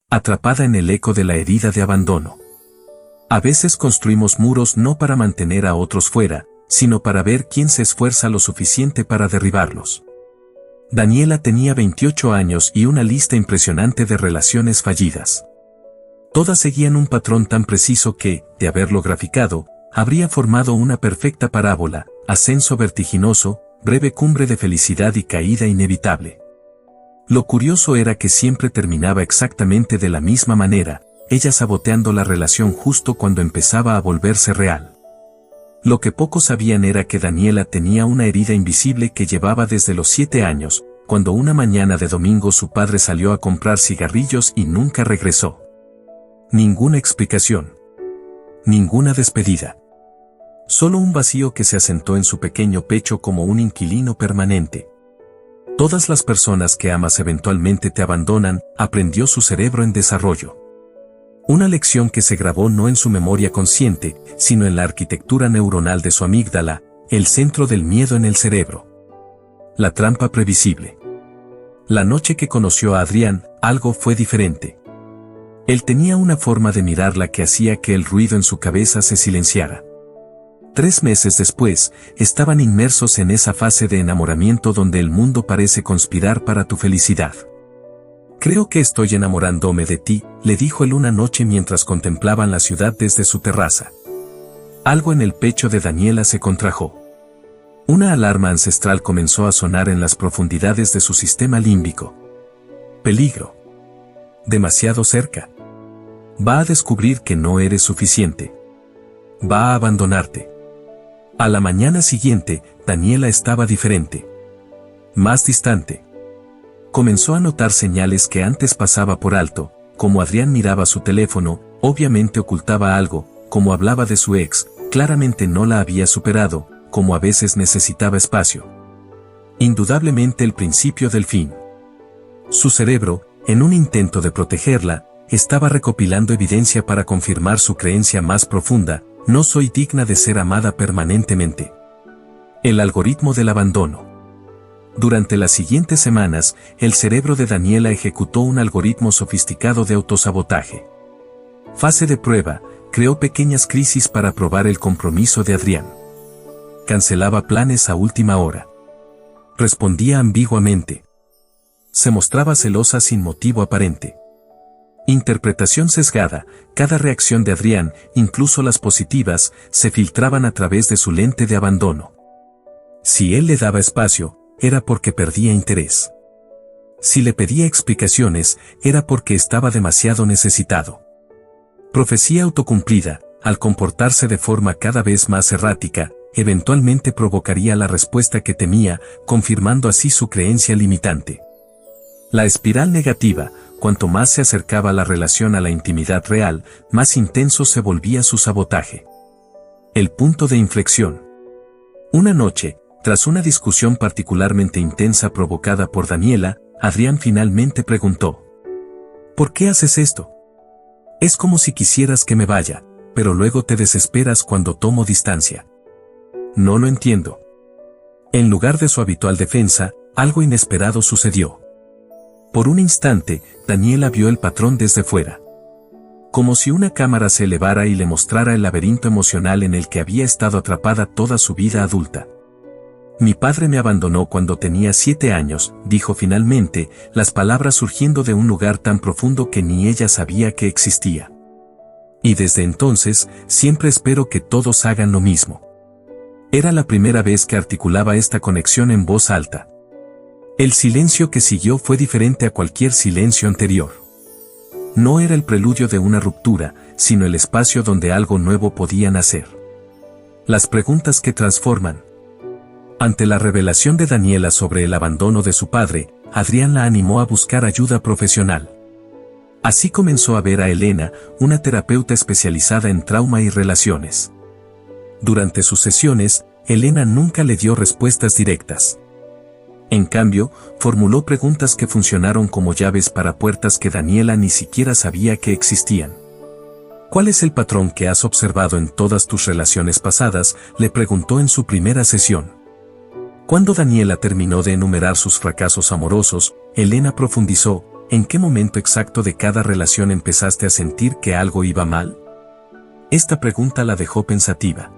atrapada en el eco de la herida de abandono. A veces construimos muros no para mantener a otros fuera, sino para ver quién se esfuerza lo suficiente para derribarlos. Daniela tenía 28 años y una lista impresionante de relaciones fallidas. Todas seguían un patrón tan preciso que, de haberlo graficado, habría formado una perfecta parábola: ascenso vertiginoso, breve cumbre de felicidad y caída inevitable. Lo curioso era que siempre terminaba exactamente de la misma manera, ella saboteando la relación justo cuando empezaba a volverse real. Lo que pocos sabían era que Daniela tenía una herida invisible que llevaba desde los 7 años, cuando una mañana de domingo su padre salió a comprar cigarrillos y nunca regresó. Ninguna explicación. Ninguna despedida. Solo un vacío que se asentó en su pequeño pecho como un inquilino permanente. Todas las personas que amas eventualmente te abandonan, aprendió su cerebro en desarrollo. Una lección que se grabó no en su memoria consciente, sino en la arquitectura neuronal de su amígdala, el centro del miedo en el cerebro. La trampa previsible. La noche que conoció a Adrián, algo fue diferente. Él tenía una forma de mirarla que hacía que el ruido en su cabeza se silenciara. 3 meses después, estaban inmersos en esa fase de enamoramiento donde el mundo parece conspirar para tu felicidad. «Creo que estoy enamorándome de ti», le dijo él una noche mientras contemplaban la ciudad desde su terraza. Algo en el pecho de Daniela se contrajo. Una alarma ancestral comenzó a sonar en las profundidades de su sistema límbico. Peligro. Demasiado cerca. Va a descubrir que no eres suficiente. Va a abandonarte. A la mañana siguiente, Daniela estaba diferente. Más distante. Comenzó a notar señales que antes pasaba por alto, como Adrián miraba su teléfono, obviamente ocultaba algo, como hablaba de su ex, claramente no la había superado, como a veces necesitaba espacio. Indudablemente el principio del fin. Su cerebro, en un intento de protegerla, estaba recopilando evidencia para confirmar su creencia más profunda: no soy digna de ser amada permanentemente. El algoritmo del abandono. Durante las siguientes semanas, el cerebro de Daniela ejecutó un algoritmo sofisticado de autosabotaje. Fase de prueba: creó pequeñas crisis para probar el compromiso de Adrián. Cancelaba planes a última hora. Respondía ambiguamente. Se mostraba celosa sin motivo aparente. Interpretación sesgada: cada reacción de Adrián, incluso las positivas, se filtraban a través de su lente de abandono. Si él le daba espacio, era porque perdía interés. Si le pedía explicaciones, era porque estaba demasiado necesitado. Profecía autocumplida: al comportarse de forma cada vez más errática, eventualmente provocaría la respuesta que temía, confirmando así su creencia limitante. La espiral negativa: cuanto más se acercaba la relación a la intimidad real, más intenso se volvía su sabotaje. El punto de inflexión. Una noche, tras una discusión particularmente intensa provocada por Daniela, Adrián finalmente preguntó: ¿por qué haces esto? Es como si quisieras que me vaya, pero luego te desesperas cuando tomo distancia. No lo entiendo. En lugar de su habitual defensa, algo inesperado sucedió. Por un instante, Daniela vio el patrón desde fuera. Como si una cámara se elevara y le mostrara el laberinto emocional en el que había estado atrapada toda su vida adulta. Mi padre me abandonó cuando tenía 7 años, dijo finalmente, las palabras surgiendo de un lugar tan profundo que ni ella sabía que existía. Y desde entonces, siempre espero que todos hagan lo mismo. Era la primera vez que articulaba esta conexión en voz alta. El silencio que siguió fue diferente a cualquier silencio anterior. No era el preludio de una ruptura, sino el espacio donde algo nuevo podía nacer. Las preguntas que transforman. Ante la revelación de Daniela sobre el abandono de su padre, Adrián la animó a buscar ayuda profesional. Así comenzó a ver a Elena, una terapeuta especializada en trauma y relaciones. Durante sus sesiones, Elena nunca le dio respuestas directas. En cambio, formuló preguntas que funcionaron como llaves para puertas que Daniela ni siquiera sabía que existían. ¿Cuál es el patrón que has observado en todas tus relaciones pasadas?, le preguntó en su primera sesión. Cuando Daniela terminó de enumerar sus fracasos amorosos, Elena profundizó: ¿en qué momento exacto de cada relación empezaste a sentir que algo iba mal? Esta pregunta la dejó pensativa.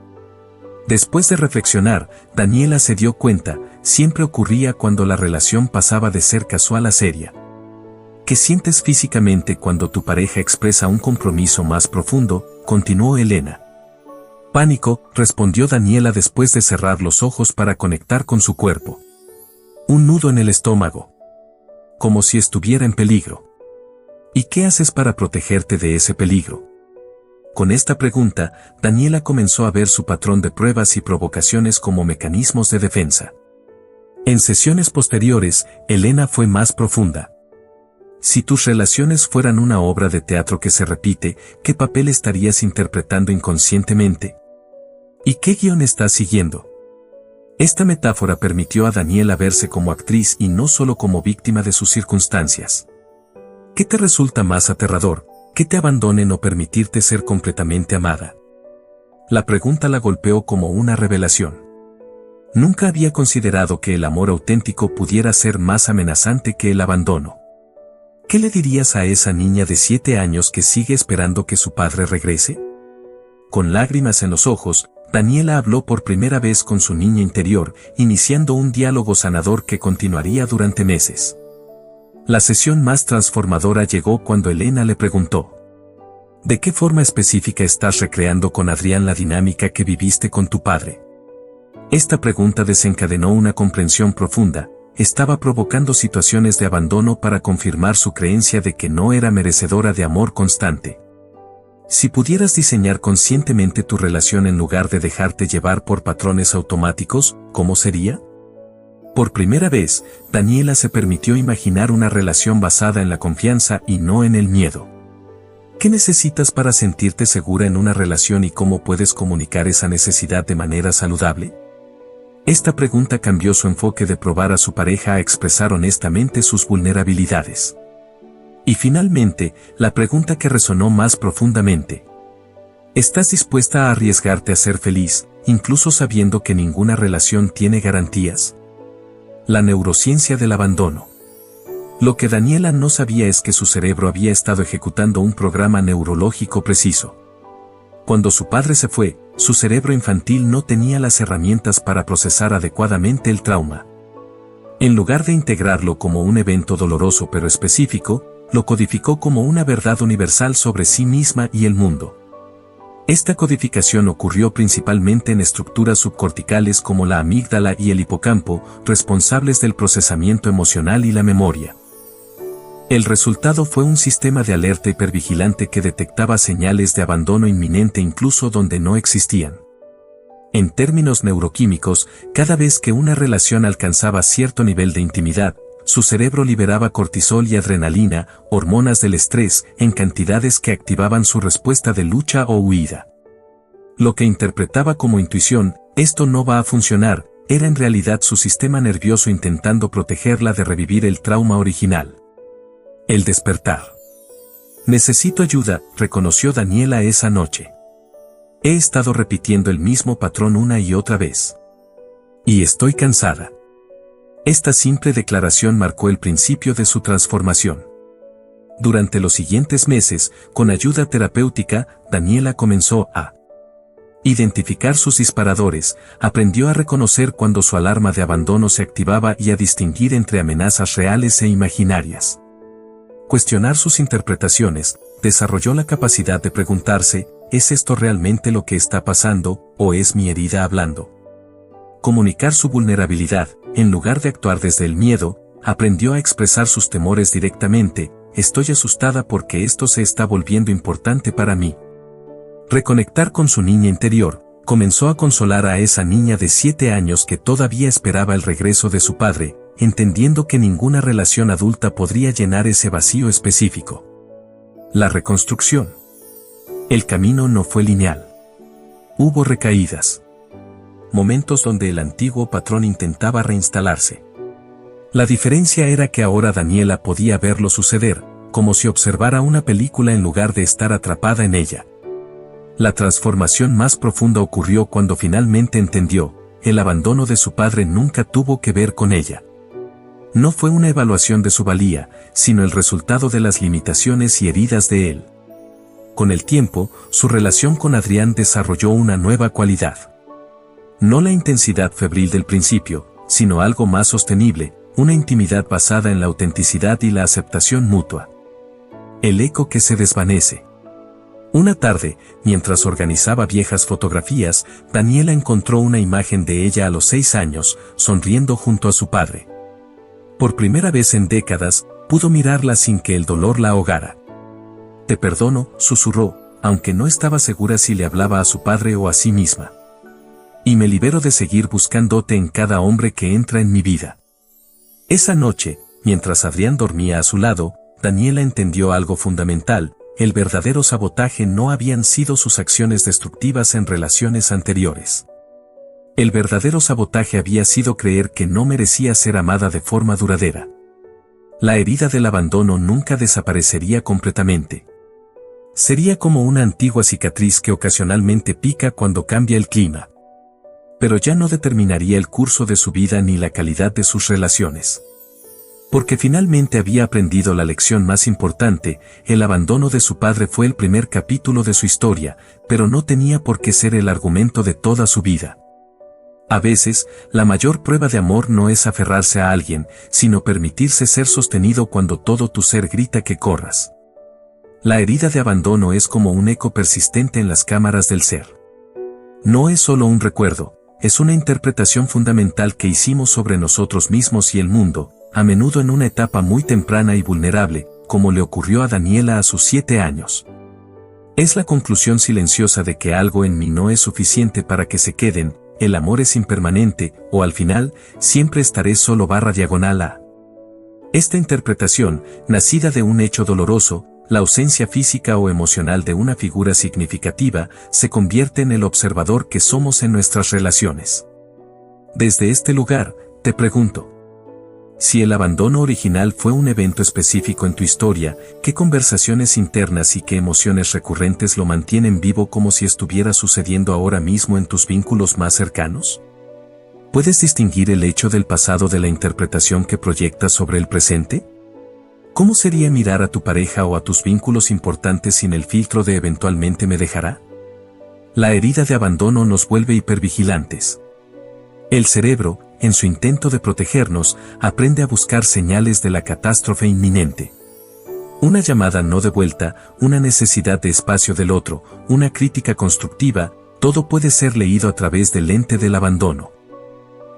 Después de reflexionar, Daniela se dio cuenta, siempre ocurría cuando la relación pasaba de ser casual a seria. ¿Qué sientes físicamente cuando tu pareja expresa un compromiso más profundo?, continuó Elena. Pánico, respondió Daniela después de cerrar los ojos para conectar con su cuerpo. Un nudo en el estómago. Como si estuviera en peligro. ¿Y qué haces para protegerte de ese peligro? Con esta pregunta, Daniela comenzó a ver su patrón de pruebas y provocaciones como mecanismos de defensa. En sesiones posteriores, Elena fue más profunda. Si tus relaciones fueran una obra de teatro que se repite, ¿qué papel estarías interpretando inconscientemente? ¿Y qué guión estás siguiendo? Esta metáfora permitió a Daniela verse como actriz y no solo como víctima de sus circunstancias. ¿Qué te resulta más aterrador, que te abandonen o permitirte ser completamente amada? La pregunta la golpeó como una revelación. Nunca había considerado que el amor auténtico pudiera ser más amenazante que el abandono. ¿Qué le dirías a esa niña de 7 años que sigue esperando que su padre regrese? Con lágrimas en los ojos, Daniela habló por primera vez con su niña interior, iniciando un diálogo sanador que continuaría durante meses. La sesión más transformadora llegó cuando Elena le preguntó: ¿de qué forma específica estás recreando con Adrián la dinámica que viviste con tu padre? Esta pregunta desencadenó una comprensión profunda. Estaba provocando situaciones de abandono para confirmar su creencia de que no era merecedora de amor constante. Si pudieras diseñar conscientemente tu relación en lugar de dejarte llevar por patrones automáticos, ¿cómo sería? Por primera vez, Daniela se permitió imaginar una relación basada en la confianza y no en el miedo. ¿Qué necesitas para sentirte segura en una relación y cómo puedes comunicar esa necesidad de manera saludable? Esta pregunta cambió su enfoque de probar a su pareja a expresar honestamente sus vulnerabilidades. Y finalmente, la pregunta que resonó más profundamente. ¿Estás dispuesta a arriesgarte a ser feliz, incluso sabiendo que ninguna relación tiene garantías? La neurociencia del abandono. Lo que Daniela no sabía es que su cerebro había estado ejecutando un programa neurológico preciso. Cuando su padre se fue, su cerebro infantil no tenía las herramientas para procesar adecuadamente el trauma. En lugar de integrarlo como un evento doloroso pero específico, lo codificó como una verdad universal sobre sí misma y el mundo. Esta codificación ocurrió principalmente en estructuras subcorticales como la amígdala y el hipocampo, responsables del procesamiento emocional y la memoria. El resultado fue un sistema de alerta hipervigilante que detectaba señales de abandono inminente incluso donde no existían. En términos neuroquímicos, cada vez que una relación alcanzaba cierto nivel de intimidad, su cerebro liberaba cortisol y adrenalina, hormonas del estrés, en cantidades que activaban su respuesta de lucha o huida. Lo que interpretaba como intuición, esto no va a funcionar, era en realidad su sistema nervioso intentando protegerla de revivir el trauma original. El despertar. Necesito ayuda, reconoció Daniela esa noche. He estado repitiendo el mismo patrón una y otra vez. Y estoy cansada. Esta simple declaración marcó el principio de su transformación. Durante los siguientes meses, con ayuda terapéutica, Daniela comenzó a identificar sus disparadores, aprendió a reconocer cuando su alarma de abandono se activaba y a distinguir entre amenazas reales e imaginarias. Cuestionar sus interpretaciones, desarrolló la capacidad de preguntarse, ¿es esto realmente lo que está pasando, o es mi herida hablando? Comunicar su vulnerabilidad, en lugar de actuar desde el miedo, aprendió a expresar sus temores directamente, estoy asustada porque esto se está volviendo importante para mí. Reconectar con su niña interior, comenzó a consolar a esa niña de 7 años que todavía esperaba el regreso de su padre, entendiendo que ninguna relación adulta podría llenar ese vacío específico. La reconstrucción. El camino no fue lineal. Hubo recaídas. Momentos donde el antiguo patrón intentaba reinstalarse. La diferencia era que ahora Daniela podía verlo suceder, como si observara una película en lugar de estar atrapada en ella. La transformación más profunda ocurrió cuando finalmente entendió, el abandono de su padre nunca tuvo que ver con ella. No fue una evaluación de su valía, sino el resultado de las limitaciones y heridas de él. Con el tiempo, su relación con Adrián desarrolló una nueva cualidad. No la intensidad febril del principio, sino algo más sostenible, una intimidad basada en la autenticidad y la aceptación mutua. El eco que se desvanece. Una tarde, mientras organizaba viejas fotografías, Daniela encontró una imagen de ella a los 6 años, sonriendo junto a su padre. Por primera vez en décadas, pudo mirarla sin que el dolor la ahogara. «Te perdono», susurró, aunque no estaba segura si le hablaba a su padre o a sí misma. «Y me libero de seguir buscándote en cada hombre que entra en mi vida». Esa noche, mientras Adrián dormía a su lado, Daniela entendió algo fundamental: el verdadero sabotaje no habían sido sus acciones destructivas en relaciones anteriores. El verdadero sabotaje había sido creer que no merecía ser amada de forma duradera. La herida del abandono nunca desaparecería completamente. Sería como una antigua cicatriz que ocasionalmente pica cuando cambia el clima. Pero ya no determinaría el curso de su vida ni la calidad de sus relaciones. Porque finalmente había aprendido la lección más importante: el abandono de su padre fue el primer capítulo de su historia, pero no tenía por qué ser el argumento de toda su vida. A veces, la mayor prueba de amor no es aferrarse a alguien, sino permitirse ser sostenido cuando todo tu ser grita que corras. La herida de abandono es como un eco persistente en las cámaras del ser. No es solo un recuerdo, es una interpretación fundamental que hicimos sobre nosotros mismos y el mundo, a menudo en una etapa muy temprana y vulnerable, como le ocurrió a Daniela a sus 7 años. Es la conclusión silenciosa de que algo en mí no es suficiente para que se queden, el amor es impermanente, o al final, siempre estaré solo /a. Esta interpretación, nacida de un hecho doloroso, la ausencia física o emocional de una figura significativa, se convierte en el observador que somos en nuestras relaciones. Desde este lugar, te pregunto: si el abandono original fue un evento específico en tu historia, ¿qué conversaciones internas y qué emociones recurrentes lo mantienen vivo como si estuviera sucediendo ahora mismo en tus vínculos más cercanos? ¿Puedes distinguir el hecho del pasado de la interpretación que proyectas sobre el presente? ¿Cómo sería mirar a tu pareja o a tus vínculos importantes sin el filtro de eventualmente me dejará? La herida de abandono nos vuelve hipervigilantes. El cerebro, en su intento de protegernos, aprende a buscar señales de la catástrofe inminente. Una llamada no devuelta, una necesidad de espacio del otro, una crítica constructiva, todo puede ser leído a través del lente del abandono.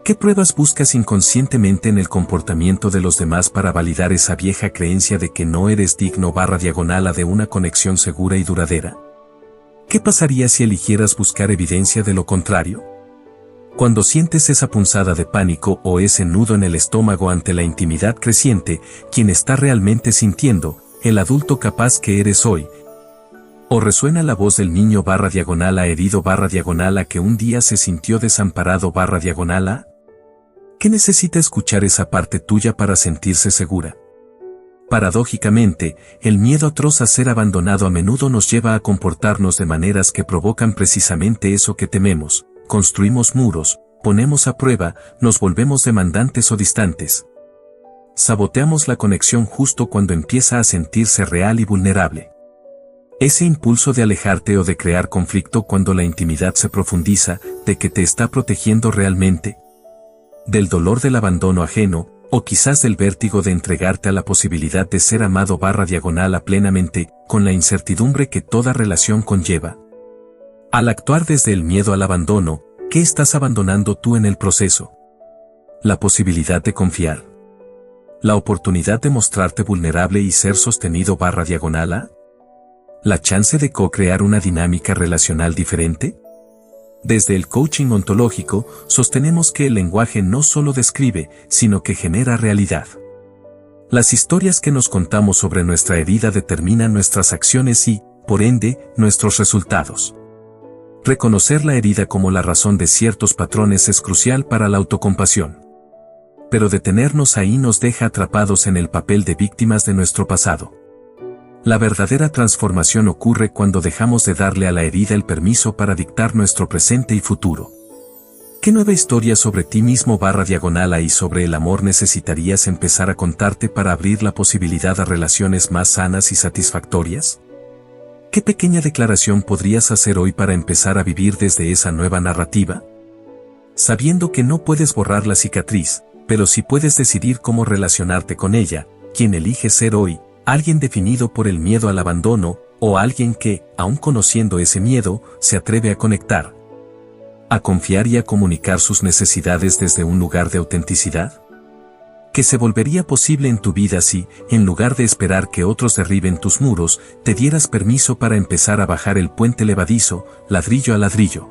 ¿Qué pruebas buscas inconscientemente en el comportamiento de los demás para validar esa vieja creencia de que no eres digno /a de una conexión segura y duradera? ¿Qué pasaría si eligieras buscar evidencia de lo contrario? Cuando sientes esa punzada de pánico o ese nudo en el estómago ante la intimidad creciente, ¿quién está realmente sintiendo, el adulto capaz que eres hoy? ¿O resuena la voz del niño /a herido /a que un día se sintió desamparado /a? ¿Qué necesita escuchar esa parte tuya para sentirse segura? Paradójicamente, el miedo atroz a ser abandonado a menudo nos lleva a comportarnos de maneras que provocan precisamente eso que tememos. Construimos muros, ponemos a prueba, nos volvemos demandantes o distantes. Saboteamos la conexión justo cuando empieza a sentirse real y vulnerable. Ese impulso de alejarte o de crear conflicto cuando la intimidad se profundiza, ¿de qué te está protegiendo realmente? ¿Del dolor del abandono ajeno, o quizás del vértigo de entregarte a la posibilidad de ser amado /a plenamente, con la incertidumbre que toda relación conlleva? Al actuar desde el miedo al abandono, ¿qué estás abandonando tú en el proceso? La posibilidad de confiar. La oportunidad de mostrarte vulnerable y ser sostenido /a. ¿La chance de co-crear una dinámica relacional diferente? Desde el coaching ontológico, sostenemos que el lenguaje no solo describe, sino que genera realidad. Las historias que nos contamos sobre nuestra herida determinan nuestras acciones y, por ende, nuestros resultados. Reconocer la herida como la razón de ciertos patrones es crucial para la autocompasión. Pero detenernos ahí nos deja atrapados en el papel de víctimas de nuestro pasado. La verdadera transformación ocurre cuando dejamos de darle a la herida el permiso para dictar nuestro presente y futuro. ¿Qué nueva historia sobre ti mismo /diagonal y sobre el amor necesitarías empezar a contarte para abrir la posibilidad a relaciones más sanas y satisfactorias? ¿Qué pequeña declaración podrías hacer hoy para empezar a vivir desde esa nueva narrativa? Sabiendo que no puedes borrar la cicatriz, pero sí puedes decidir cómo relacionarte con ella, quien elige ser hoy, alguien definido por el miedo al abandono, o alguien que, aun conociendo ese miedo, se atreve a conectar, a confiar y a comunicar sus necesidades desde un lugar de autenticidad? ¿Qué se volvería posible en tu vida si, en lugar de esperar que otros derriben tus muros, te dieras permiso para empezar a bajar el puente levadizo, ladrillo a ladrillo?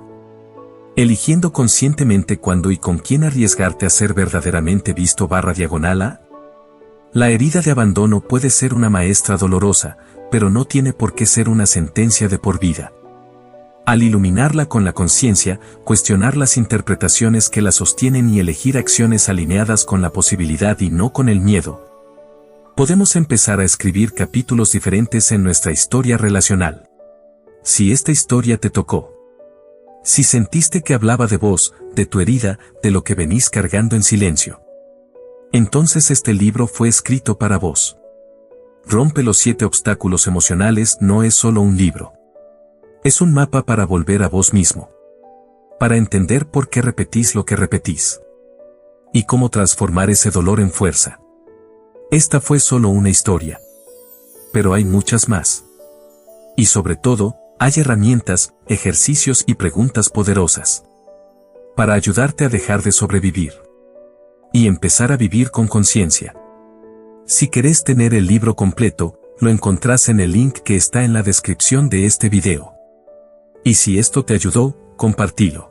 Eligiendo conscientemente cuándo y con quién arriesgarte a ser verdaderamente visto /diagonal a. La herida de abandono puede ser una maestra dolorosa, pero no tiene por qué ser una sentencia de por vida. Al iluminarla con la conciencia, cuestionar las interpretaciones que la sostienen y elegir acciones alineadas con la posibilidad y no con el miedo, podemos empezar a escribir capítulos diferentes en nuestra historia relacional. Si esta historia te tocó, si sentiste que hablaba de vos, de tu herida, de lo que venís cargando en silencio, entonces este libro fue escrito para vos. Rompe los 7 obstáculos emocionales no es solo un libro. Es un mapa para volver a vos mismo. Para entender por qué repetís lo que repetís. Y cómo transformar ese dolor en fuerza. Esta fue solo una historia. Pero hay muchas más. Y sobre todo, hay herramientas, ejercicios y preguntas poderosas. Para ayudarte a dejar de sobrevivir. Y empezar a vivir con conciencia. Si querés tener el libro completo, lo encontrás en el link que está en la descripción de este video. Y si esto te ayudó, compartilo.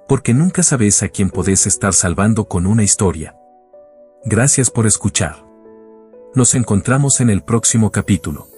Porque nunca sabes a quién podés estar salvando con una historia. Gracias por escuchar. Nos encontramos en el próximo capítulo.